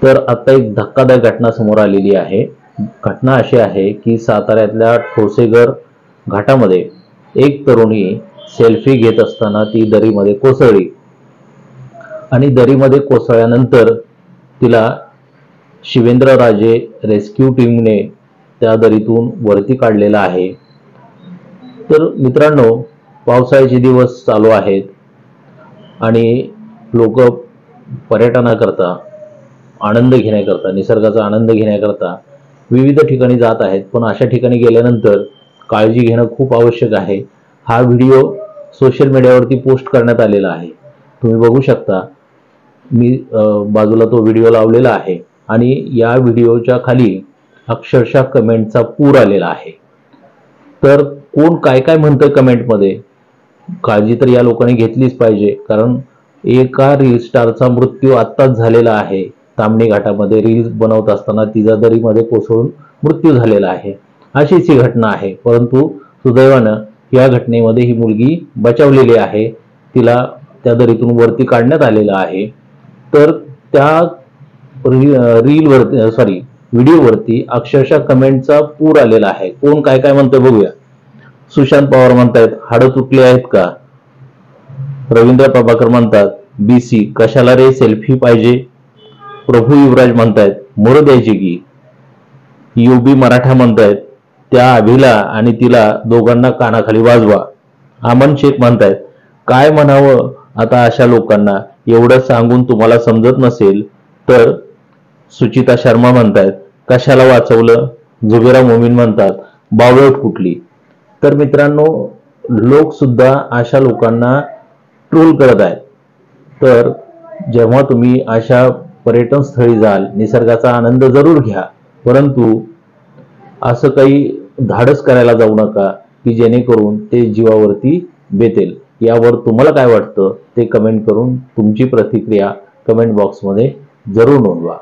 तर आता एक धक्कादायक घटना समोर आलेली आहे। घटना अशी आहे की साताऱ्यातल्या ठोसेघर घाटामध्ये एक तरुणी सेल्फी घेत असताना ती दरीमध्ये कोसळली आणि दरीमध्ये कोसळल्यानंतर तिला शिवेंद्रराजे रेस्क्यू टीमने त्या दरीतून वरती काढलेला आहे। तर मित्रांनो, पावसाळ्याचे दिवस चालू आहेत आणि लोक पर्यटनाकरता, आनंद घेण्याकरता, निसर्गाचा आनंद घेण्याकरता विविध ठिकाणी जात आहेत। पण अशा ठिकाणी गेल्यानंतर काळजी घेणं खूप आवश्यक आहे। हा व्हिडिओ सोशल मीडियावरती पोस्ट करण्यात आलेला आहे, तुम्ही बघू शकता। मी बाजूला तो व्हिडिओ लावलेला आहे आणि या व्हिडिओच्या खाली अक्षरशः कमेंटचा पूर आलेला आहे। तर कोण काय काय म्हणतंय कमेंटमध्ये, काळजी तर या लोकांनी घेतलीच पाहिजे, कारण एका रील स्टारचा मृत्यू आत्ताच झालेला आहे। तामणी घाटामध्ये रील्स बनवत असताना तिचा दरीमध्ये कोसळून मृत्यू झालेला आहे। अशीच ही घटना आहे, परंतु सुदैवानं या घटनेमध्ये ही मुलगी बचावलेली आहे, तिला त्या दरीतून वरती काढण्यात आलेलं आहे। तर त्या व्हिडिओवरती अक्षरशः कमेंटचा पूर आलेला आहे। कोण काय काय म्हणतंय बघूया। सुशांत पवार म्हणतायत हाडं तुटले आहेत का। रवींद्र प्रभाकर म्हणतात बीसी कशाला रे सेल्फी पाहिजे। प्रभू युवराज म्हणतायत मोर द्यायची की। युबी मराठा म्हणतायत त्या अभिला आणि तिला दोघांना कानाखाली वाजवा। अमन शेख म्हणतायत काय म्हणावं आता अशा लोकांना, एवढं सांगून तुम्हाला समजत नसेल तर। सुचिता शर्मा म्हणतायत कशाला वाचवलं। जुबेरा मोमीन म्हणतात बावळट कुठली। तर मित्रांनो, लोक सुद्धा अशा लोकांना ट्रोल करत आहेत। तर जेव्हा तुम्ही अशा पर्यटन स्थळी जाल, निसर्गाचा आनंद जरूर घ्या, परंतु असं काही धाडस करायला जाऊ नका की जेणेकरून ते जीवावरती बेतेल। यावर तुम्हाला काय वाटतं ते कमेंट करून तुमची प्रतिक्रिया कमेंट बॉक्समध्ये जरूर नोंदवा।